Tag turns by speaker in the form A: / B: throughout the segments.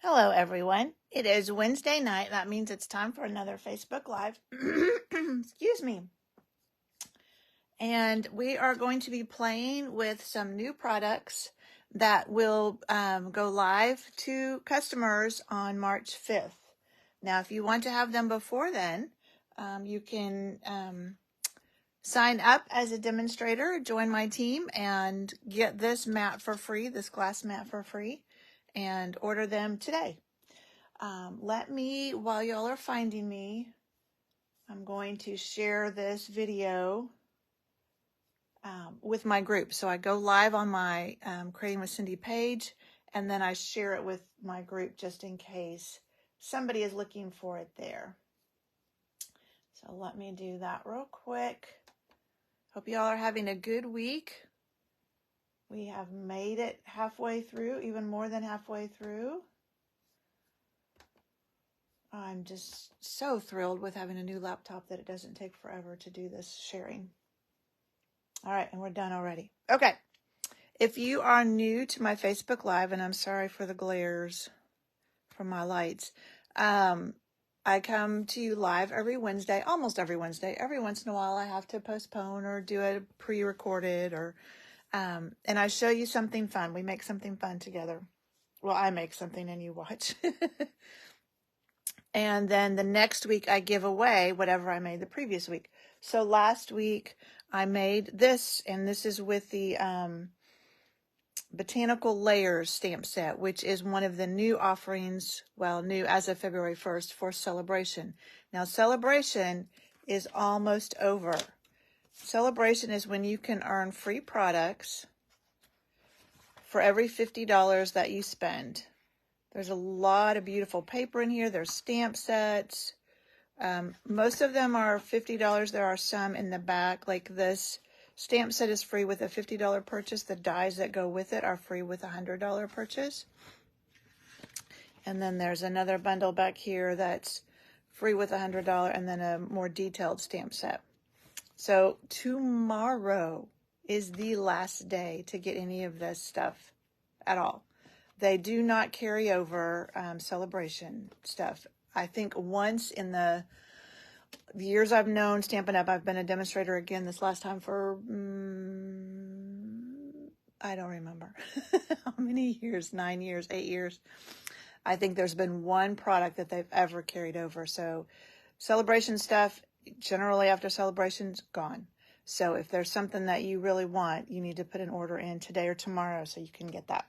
A: Hello, everyone. It is Wednesday night. That means it's time for another Facebook Live. Excuse me. And we are going to be playing with some new products that will go live to customers on March 5th. Now, if you want to have them before then, you can sign up as a demonstrator, join my team, and get this mat for free, this glass mat for free, and order them today. While y'all are finding me, I'm going to share this video with my group. So I go live on my Creating with Cindy page, and then I share it with my group just in case somebody is looking for it there. So let me do that real quick. Hope y'all are having a good week. We have made it halfway through, even more than halfway through. I'm just so thrilled with having a new laptop that it doesn't take forever to do this sharing. All right, and we're done already. Okay, if you are new to my Facebook Live, and I'm sorry for the glares from my lights, I come to you live every Wednesday, almost every Wednesday. Every once in a while I have to postpone or do it pre-recorded, and I show you something fun. We make something fun together. Well, I make something and you watch. And then the next week I give away whatever I made the previous week. So last week I made this, and this is with the Botanical Layers stamp set, which is one of the new offerings, well, new as of February 1st for Celebration. Now, Celebration is almost over. Celebration is when you can earn free products for every $50 that you spend. There's a lot of beautiful paper in here. There's stamp sets. Most of them are $50. There are some in the back, like this stamp set is free with a $50 purchase. The dies that go with it are free with a $100 purchase. And then there's another bundle back here that's free with a $100, and then a more detailed stamp set. So tomorrow is the last day to get any of this stuff at all. They do not carry over Celebration stuff. I think once in the years I've known Stampin' Up, I've been a demonstrator again this last time for, I don't remember how many years, 9 years, 8 years. I think there's been one product that they've ever carried over. So Celebration stuff, generally after Celebration's gone. So if there's something that you really want, you need to put an order in today or tomorrow so you can get that.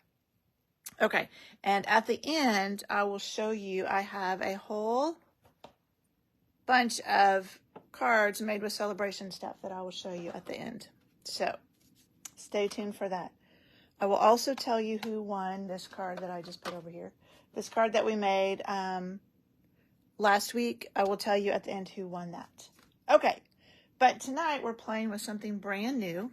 A: Okay, and at the end, I will show you, I have a whole bunch of cards made with Celebration stuff that I will show you at the end. So, stay tuned for that. I will also tell you who won this card that I just put over here. This card that we made last week, I will tell you at the end who won that. Okay, but tonight we're playing with something brand new.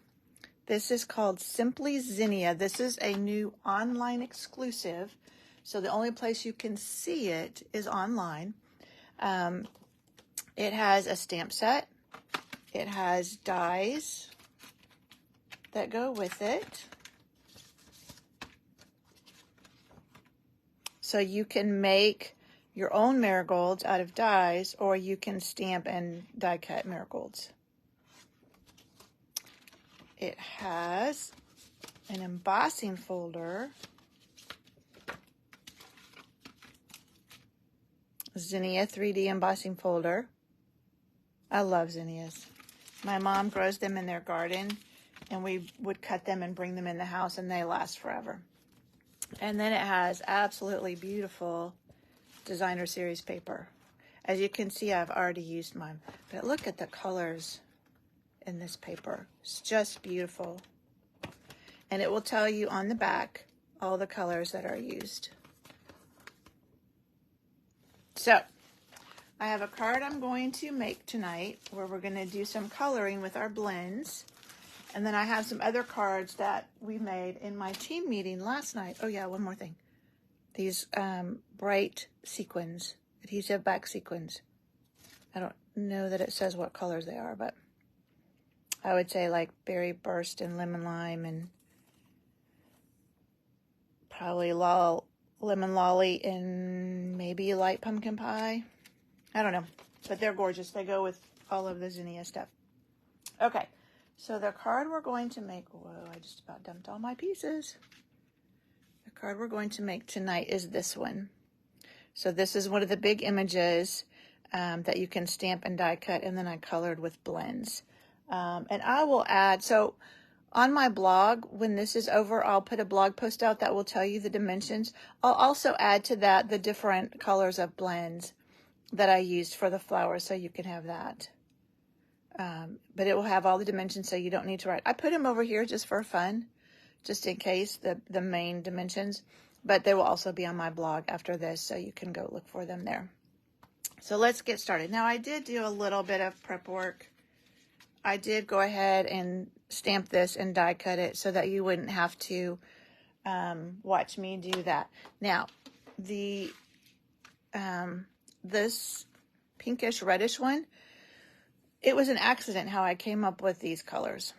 A: This is called Simply Zinnia. This is a new online exclusive, so the only place you can see it is online. It has a stamp set. It has dies that go with it. So you can make your own marigolds out of dies, or you can stamp and die cut marigolds. It has an embossing folder, Zinnia 3D embossing folder. I love zinnias. My mom grows them in their garden, and we would cut them and bring them in the house, and they last forever. And then it has absolutely beautiful designer series paper. As you can see, I've already used mine, but look at the colors in this paper. It's just beautiful. And it will tell you on the back all the colors that are used. So, I have a card I'm going to make tonight where we're going to do some coloring with our blends. And then I have some other cards that we made in my team meeting last night. Oh yeah, one more thing. These bright sequins, adhesive back sequins. I don't know that it says what colors they are, but I would say like berry burst and lemon lime and probably lemon lolly and maybe light pumpkin pie. I don't know, but they're gorgeous. They go with all of the Zinnia stuff. Okay, so the card we're going to make, whoa, I just about dumped all my pieces. The card we're going to make tonight is this one. So this is one of the big images that you can stamp and die cut, and then I colored with blends. And I will add, so on my blog, when this is over, I'll put a blog post out that will tell you the dimensions. I'll also add to that the different colors of blends that I used for the flowers, so you can have that. But it will have all the dimensions, so you don't need to write. I put them over here just for fun, just in case, the main dimensions. But they will also be on my blog after this, so you can go look for them there. So let's get started. Now, I did do a little bit of prep work. I did go ahead and stamp this and die cut it so that you wouldn't have to watch me do that. Now, this pinkish reddish one, it was an accident how I came up with these colors,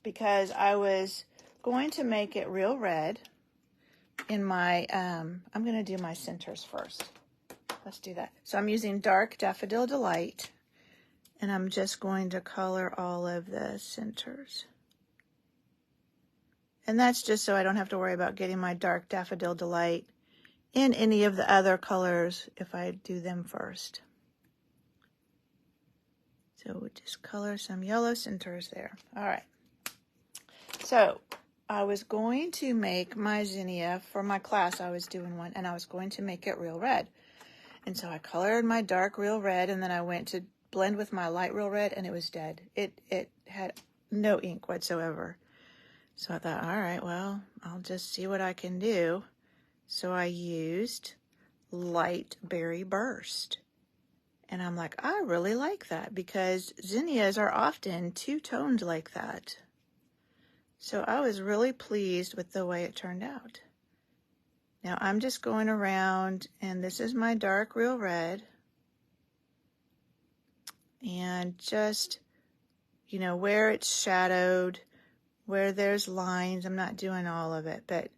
A: because I was going to make it real red in my, I'm going to do my centers first. Let's do that. So I'm using dark Daffodil Delight, and I'm just going to color all of the centers. And that's just so I don't have to worry about getting my dark Daffodil Delight in any of the other colors if I do them first. So we'll just color some yellow centers there. All right. So I was going to make my zinnia for my class. I was doing one, and I was going to make it real red. And so I colored my dark real red, and then I went to blend with my light real red, and it was dead. It had no ink whatsoever. So I thought, all right, well, I'll just see what I can do. So I used Light Berry Burst. And I'm like, I really like that, because zinnias are often two-toned like that. So I was really pleased with the way it turned out. Now I'm just going around, and this is my dark real red. And just, you know, where it's shadowed, where there's lines, I'm not doing all of it, but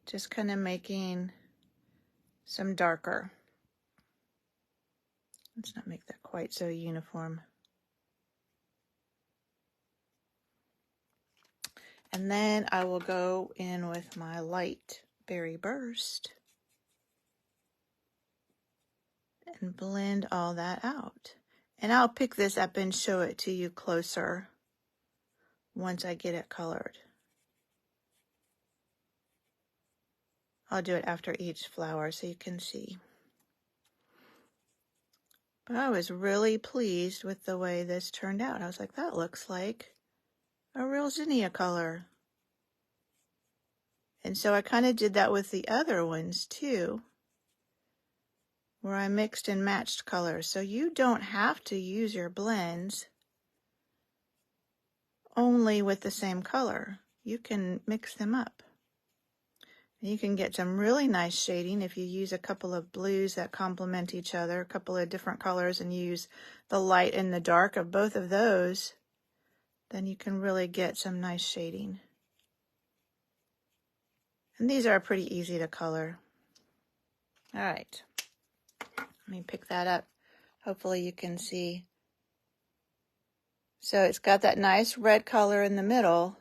A: just kind of making some darker. Let's not make that quite so uniform. And then I will go in with my Light Berry Burst and blend all that out. And I'll pick this up and show it to you closer once I get it colored. I'll do it after each flower so you can see. But I was really pleased with the way this turned out. I was like, that looks like a real zinnia color. And so I kind of did that with the other ones too, where I mixed and matched colors. So you don't have to use your blends only with the same color. You can mix them up. And you can get some really nice shading if you use a couple of blues that complement each other, a couple of different colors, and use the light and the dark of both of those. Then you can really get some nice shading. And these are pretty easy to color. All right, let me pick that up. Hopefully you can see. So it's got that nice red color in the middle,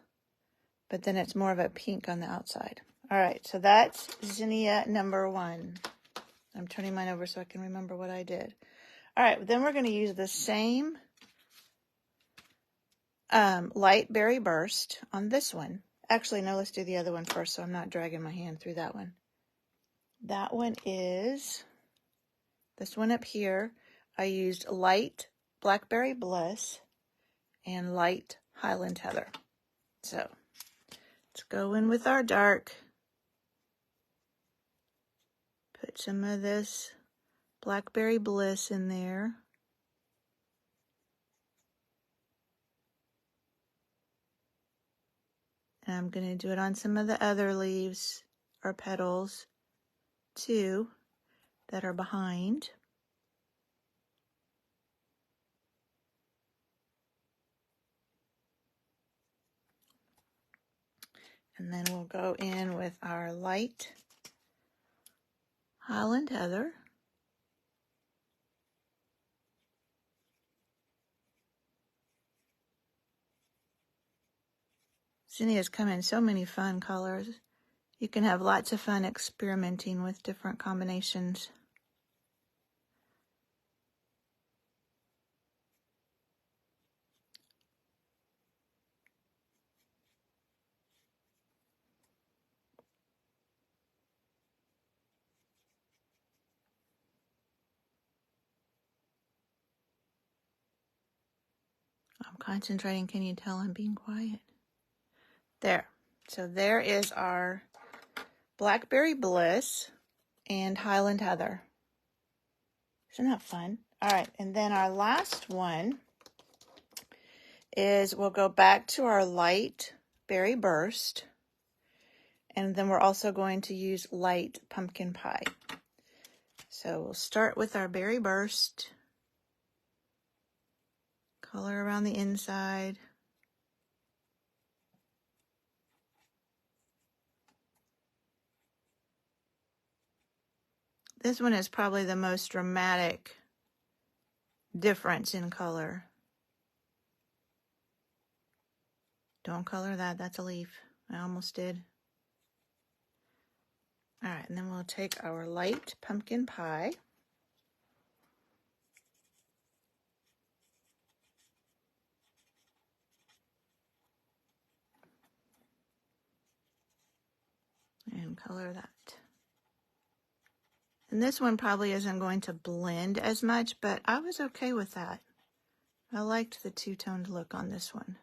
A: but then it's more of a pink on the outside. All right, so that's zinnia number 1. I'm turning mine over so I can remember what I did. All right, then we're going to use the same Light Berry Burst on this one. Actually, no, let's do the other one first so I'm not dragging my hand through that one. That one is this one up here. I used Light Blackberry Bliss and Light Highland Heather. So let's go in with our dark. Put some of this Blackberry Bliss in there. And I'm going to do it on some of the other leaves or petals too that are behind. And then we'll go in with our light Highland Heather. Zinnias come in so many fun colors. You can have lots of fun experimenting with different combinations. I'm concentrating. Can you tell I'm being quiet? There. So there is our Blackberry Bliss and Highland Heather. Isn't that fun? All right, and then our last one is we'll go back to our light berry burst, and then we're also going to use light pumpkin pie. So we'll start with our berry burst, color around the inside. This one is probably the most dramatic difference in color. Don't color that, that's a leaf. I almost did. All right, and then we'll take our light pumpkin pie. And color that. And this one probably isn't going to blend as much, but I was okay with that. I liked the two-toned look on this one.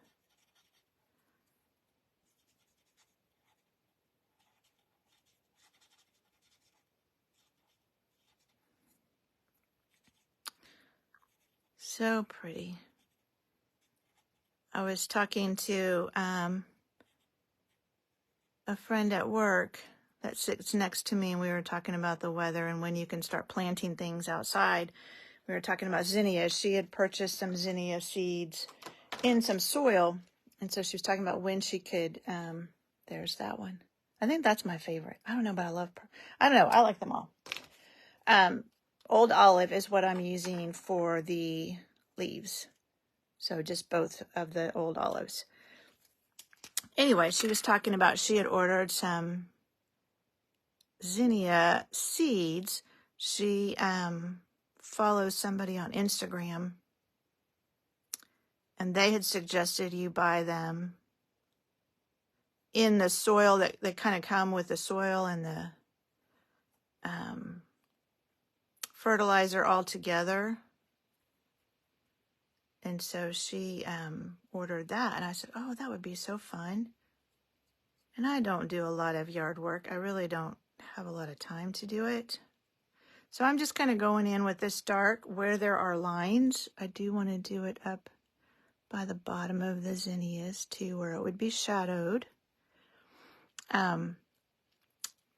A: So pretty. I was talking to a friend at work that sits next to me, and we were talking about the weather and when you can start planting things outside. We were talking about zinnia. She had purchased some zinnia seeds in some soil, and so she was talking about when she could, there's that one. I think that's my favorite. I don't know, but I don't know. I like them all. Old olive is what I'm using for the leaves. So just both of the old olives. Anyway, she was talking about she had ordered some zinnia seeds. She follows somebody on Instagram, and they had suggested you buy them in the soil that they kind of come with the soil and the fertilizer all together. And so she ordered that, and I said, oh, that would be so fun. And I don't do a lot of yard work. I really don't have a lot of time to do it. So I'm just kind of going in with this dark where there are lines. I do want to do it up by the bottom of the zinnias too, where it would be shadowed.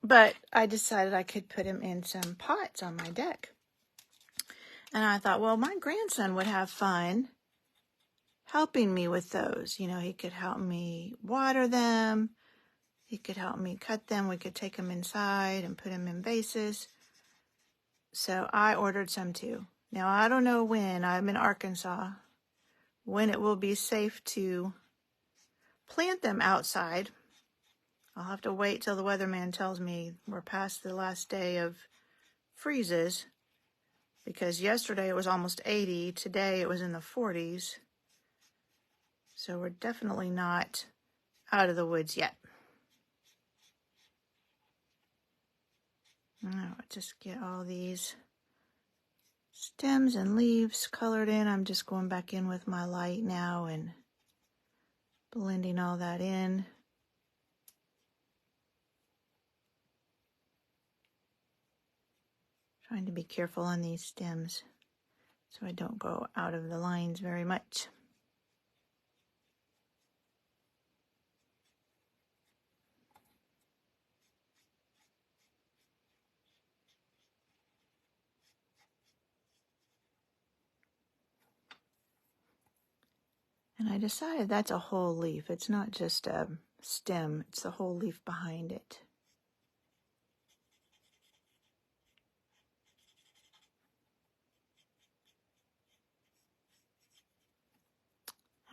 A: But I decided I could put him in some pots on my deck. And I thought, well, my grandson would have fun helping me with those. You know, he could help me water them. He could help me cut them. We could take them inside and put them in vases. So I ordered some too. Now, I don't know when, I'm in Arkansas, when it will be safe to plant them outside. I'll have to wait till the weatherman tells me we're past the last day of freezes, because yesterday it was almost 80. Today it was in the 40s. So we're definitely not out of the woods yet. Now, just get all these stems and leaves colored in. I'm just going back in with my light now and blending all that in. Trying to be careful on these stems so I don't go out of the lines very much. And I decided that's a whole leaf. It's not just a stem, it's the whole leaf behind it.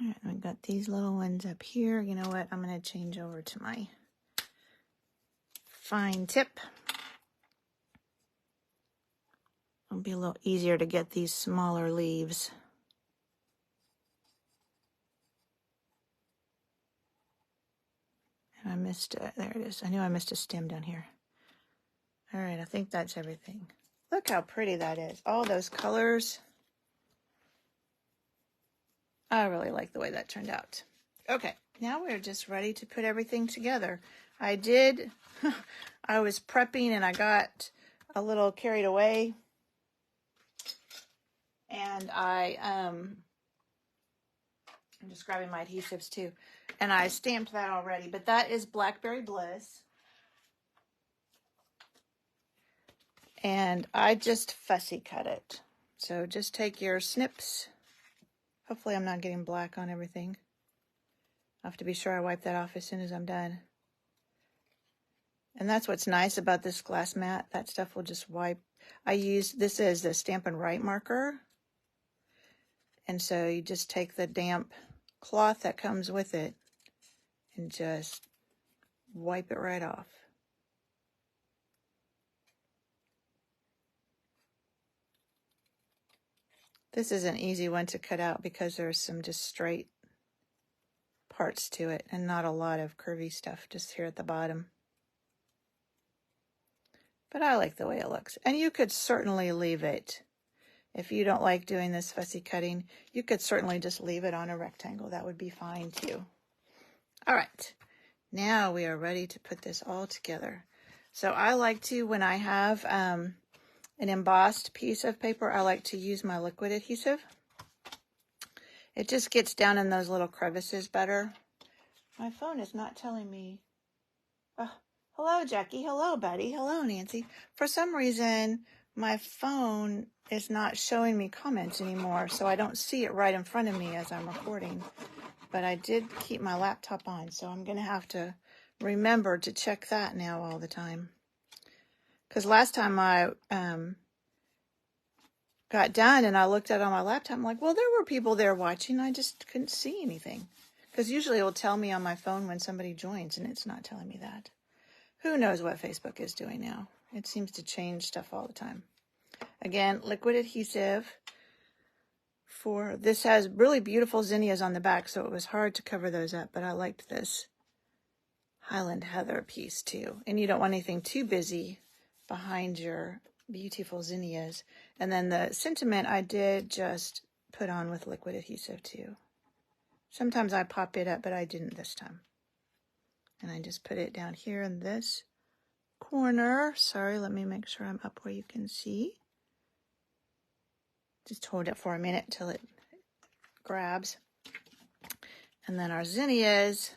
A: All right, I've got these little ones up here. You know what? I'm going to change over to my fine tip. It'll be a little easier to get these smaller leaves. And I missed it. There it is. I knew I missed a stem down here. All right, I think that's everything. Look how pretty that is. All those colors. I really like the way that turned out. Okay, now we're just ready to put everything together. I was prepping and I got a little carried away. And I'm just grabbing my adhesives too. And I stamped that already, but that is Blackberry Bliss. And I just fussy cut it. So just take your snips. Hopefully I'm not getting black on everything. I'll have to be sure I wipe that off as soon as I'm done. And that's what's nice about this glass mat. That stuff will just wipe. This is the Stampin' Right marker. And so you just take the damp cloth that comes with it and just wipe it right off. This is an easy one to cut out because there's some just straight parts to it and not a lot of curvy stuff just here at the bottom. But I like the way it looks. And you could certainly leave it. If you don't like doing this fussy cutting, you could certainly just leave it on a rectangle. That would be fine too. All right, now we are ready to put this all together. So I like to, when I have an embossed piece of paper, I like to use my liquid adhesive. It just gets down in those little crevices better. My phone is not telling me. Oh, hello, Jackie. Hello, Betty. Hello, Nancy. For some reason, my phone is not showing me comments anymore, so I don't see it right in front of me as I'm recording. But I did keep my laptop on, so I'm going to have to remember to check that now all the time. Because last time I got done and I looked at it on my laptop, I'm like, well, there were people there watching. I just couldn't see anything. Because usually it will tell me on my phone when somebody joins, and it's not telling me that. Who knows what Facebook is doing now? It seems to change stuff all the time. Again, liquid adhesive. This has really beautiful zinnias on the back, so it was hard to cover those up, but I liked this Highland Heather piece too. And you don't want anything too busy behind your beautiful zinnias. And then the sentiment I did just put on with liquid adhesive too. Sometimes I pop it up, but I didn't this time. And I just put it down here in this corner. Sorry, let me make sure I'm up where you can see. Just hold it for a minute till it grabs. And then our zinnias,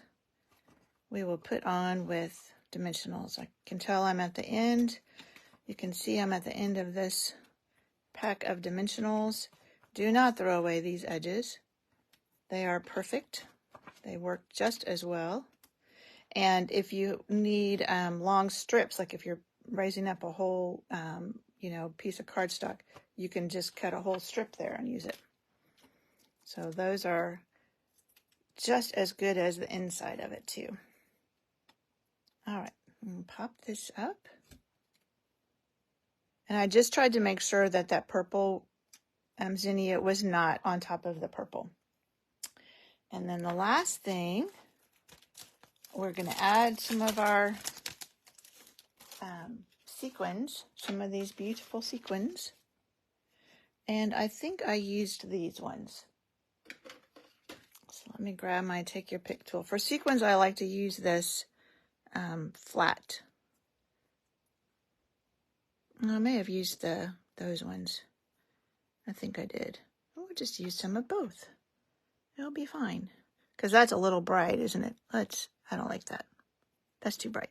A: we will put on with dimensionals. I can tell I'm at the end. You can see I'm at the end of this pack of dimensionals. Do not throw away these edges. They are perfect. They work just as well. And if you need long strips, like if you're raising up a whole piece of cardstock, you can just cut a whole strip there and use it. So those are just as good as the inside of it too. All right, pop this up. And I just tried to make sure that that purple zinnia was not on top of the purple. And then the last thing, we're going to add some of our sequins, some of these beautiful sequins. And I think I used these ones. So let me grab my take your pick tool. For sequins, I like to use this flat. I may have used those ones. I think I did. We'll just use some of both. It'll be fine. Because that's a little bright, isn't it? I don't like that. That's too bright.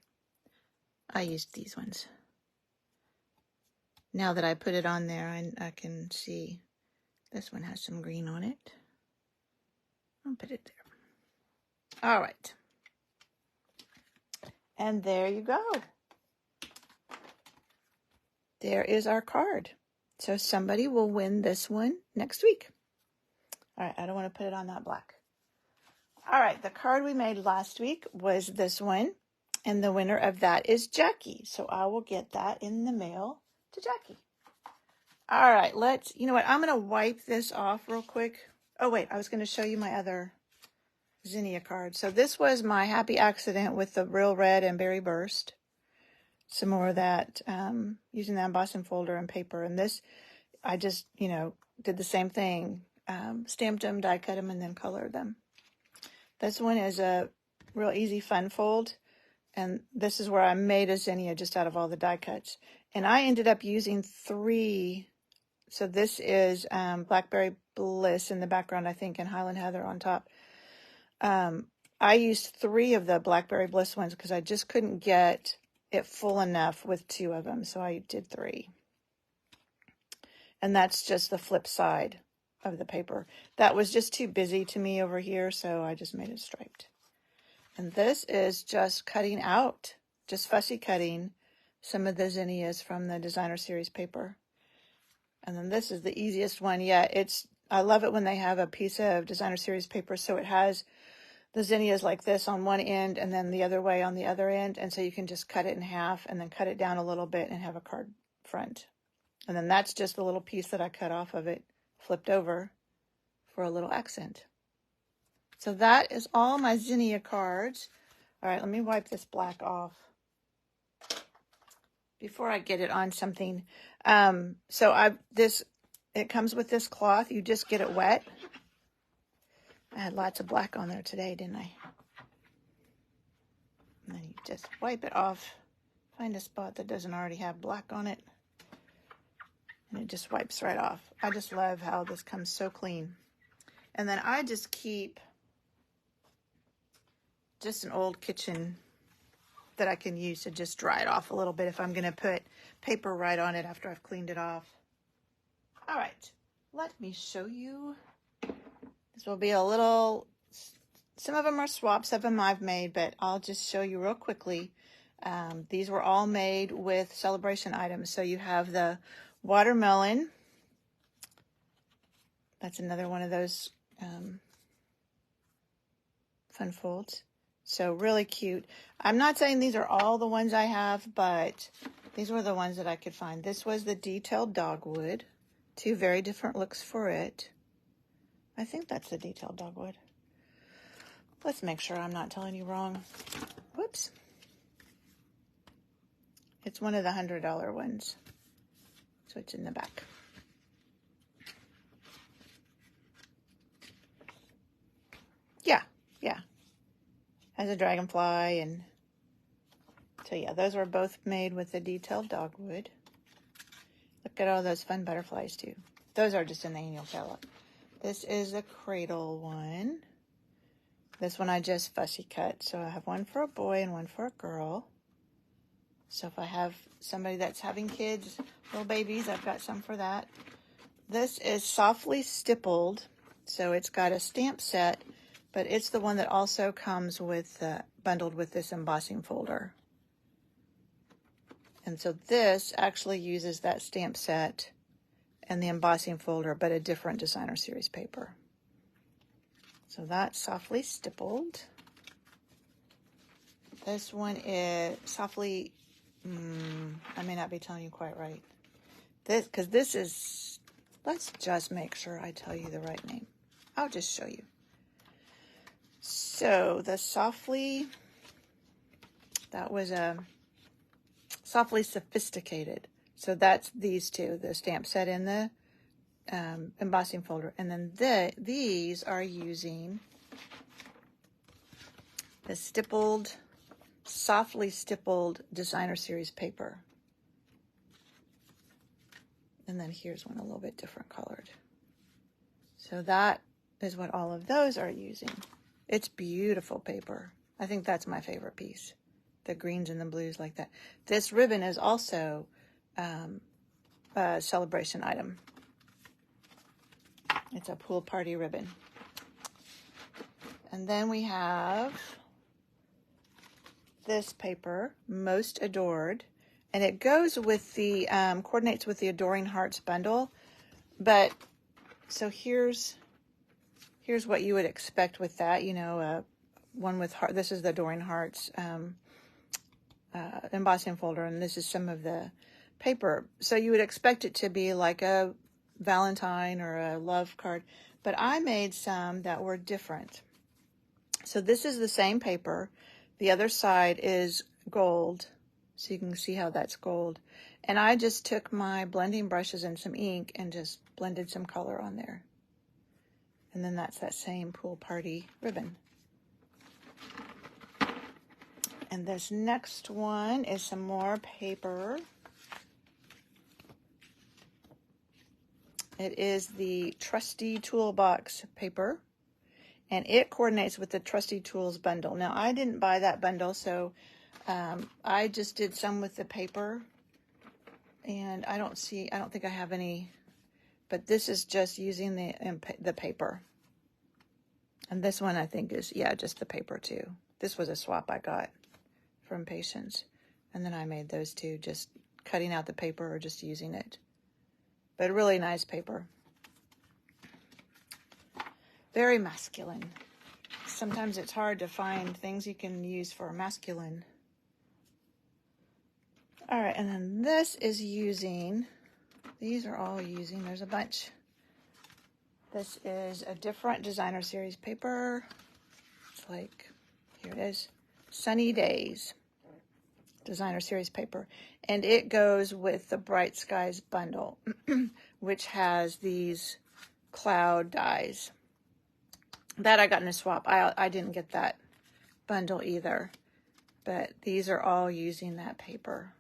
A: I used these ones. Now that I put it on there, I can see this one has some green on it. I'll put it there. All right. And there you go. There is our card. So somebody will win this one next week. All right, I don't want to put it on that black. All right, the card we made last week was this one, and the winner of that is Jackie. So I will get that in the mail to Jackie. All right, you know what, I'm going to wipe this off real quick. Oh, wait, I was going to show you my other Zinnia card. So this was my happy accident with the real red and berry burst. Some more of that, using the embossing folder and paper. And this, I just, did the same thing. Stamped them, die cut them, and then colored them. This one is a real easy fun fold. And this is where I made a Zinnia just out of all the die cuts. And I ended up using 3. So this is Blackberry Bliss in the background, I think, and Highland Heather on top. I used 3 of the Blackberry Bliss ones because I just couldn't get it full enough with 2 of them. So I did 3. And that's just the flip side of the paper. That was just too busy to me over here, so I just made it striped. And this is just cutting out, just fussy cutting some of the Zinnias from the Designer Series paper. And then this is the easiest one yet. I love it when they have a piece of Designer Series paper, so it has the Zinnias like this on one end and then the other way on the other end. And so you can just cut it in half and then cut it down a little bit and have a card front. And then that's just the little piece that I cut off of it, flipped over for a little accent. So that is all my Zinnia cards. All right, let me wipe this black off before I get it on something. It comes with this cloth. You just get it wet. I had lots of black on there today, didn't I? And then you just wipe it off. Find a spot that doesn't already have black on it. And it just wipes right off. I just love how this comes so clean. And then I just keep just an old kitchen that I can use to just dry it off a little bit if I'm going to put paper right on it after I've cleaned it off. All right, let me show you. This will be a little, some of them are swaps, some of them I've made, but I'll just show you real quickly. These were all made with celebration items. So you have the watermelon. That's another one of those fun folds. So really cute. I'm not saying these are all the ones I have, but these were the ones that I could find. This was the detailed dogwood. 2 very different looks for it. I think that's the detailed dogwood. Let's make sure I'm not telling you wrong. Whoops. It's one of the $100 ones. So it's in the back. Yeah. Has a dragonfly, and so yeah, those were both made with the detailed dogwood. Look at all those fun butterflies too. Those are just in the annual catalog. This is a cradle one. This one I just fussy cut. So I have one for a boy and one for a girl. So if I have somebody that's having kids, little babies, I've got some for that. This is softly stippled. So it's got a stamp set, but it's the one that also comes with, bundled with this embossing folder. And so this actually uses that stamp set and the embossing folder, but a different Designer Series paper. So that's softly stippled. This one is softly, I may not be telling you quite right. Because this is, let's just make sure I tell you the right name. I'll just show you. So the softly, that was a softly sophisticated. So that's these 2, the stamp set and the embossing folder. And then these are using the stippled, softly stippled Designer Series paper. And then here's one a little bit different colored. So that is what all of those are using. It's beautiful paper. I think that's my favorite piece. The greens and the blues like that. This ribbon is also a celebration item. It's a pool party ribbon. And then we have this paper, Most Adored. And it goes with the, coordinates with the Adoring Hearts bundle. But, so here's here's what you would expect with that, one with heart. This is the Adoring Hearts embossing folder, and this is some of the paper. So you would expect it to be like a Valentine or a love card, but I made some that were different. So this is the same paper. The other side is gold, so you can see how that's gold. And I just took my blending brushes and some ink and just blended some color on there. And then that's that same pool party ribbon. And this next one is some more paper. It is the Trusty Toolbox paper, and it coordinates with the Trusty Tools bundle. Now, I didn't buy that bundle, so I just did some with the paper, and I don't think I have any, but this is just using the paper. And this one I think is, yeah, just the paper too. This was a swap I got from Patience, and then I made those two, just cutting out the paper or just using it. But really nice paper. Very masculine. Sometimes it's hard to find things you can use for masculine. All right, and then this is using, these are all using, there's a bunch. This is a different designer series paper. It's like, here it is, Sunny Days designer series paper. And it goes with the Bright Skies bundle, which has these cloud dies. That I got in a swap. I didn't get that bundle either, but these are all using that paper.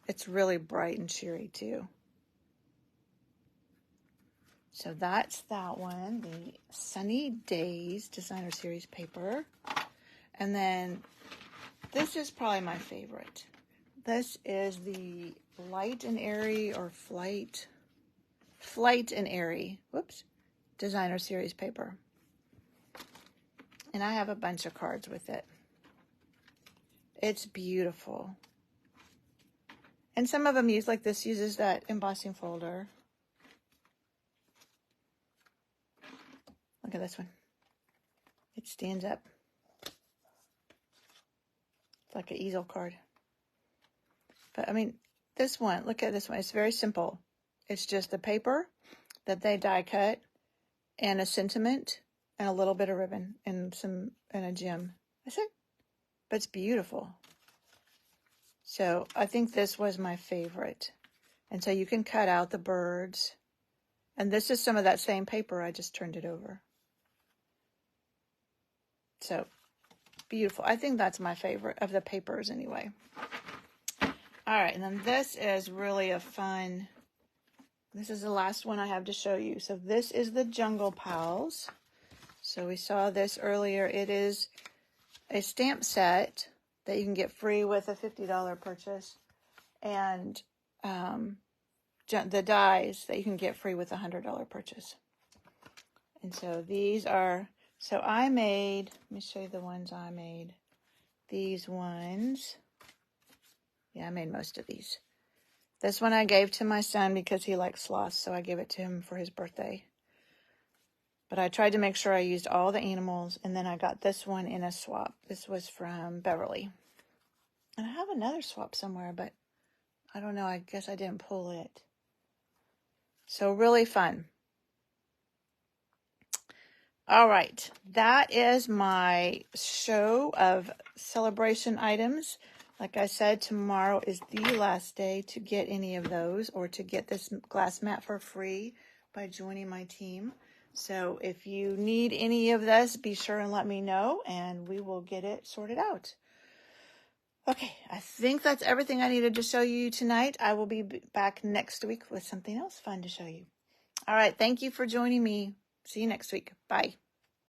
A: It's really bright and cheery too. So that's that one, the Sunny Days designer series paper. And then this is probably my favorite. This is the Light and Airy or Flight and Airy, designer series paper. And I have a bunch of cards with it. It's beautiful. And some of them use, like this uses that embossing folder. Look at this one. It stands up. It's like an easel card. But I mean, this one, look at this one. It's very simple. It's just the paper that they die cut and a sentiment and a little bit of ribbon and a gem. That's it. But it's beautiful. So I think this was my favorite. And so you can cut out the birds. And this is some of that same paper. I just turned it over. So beautiful. I think that's my favorite of the papers anyway. All right, and then this is really a fun, this is the last one I have to show you. So this is the Jungle Pals. So we saw this earlier. It is a stamp set that you can get free with a $50 purchase, and the dies that you can get free with a $100 purchase. And so these are, so I made, let me show you the ones I made. These ones, yeah, I made most of these. This one I gave to my son because he likes sloths, so I gave it to him for his birthday. But I tried to make sure I used all the animals, and then I got this one in a swap. This was from Beverly. And I have another swap somewhere, but I don't know. I guess I didn't pull it. So really fun. All right. That is my show of celebration items. Like I said, tomorrow is the last day to get any of those or to get this glass mat for free by joining my team. So if you need any of this, be sure and let me know and we will get it sorted out. Okay, I think that's everything I needed to show you tonight. I will be back next week with something else fun to show you. All right, thank you for joining me. See you next week. Bye.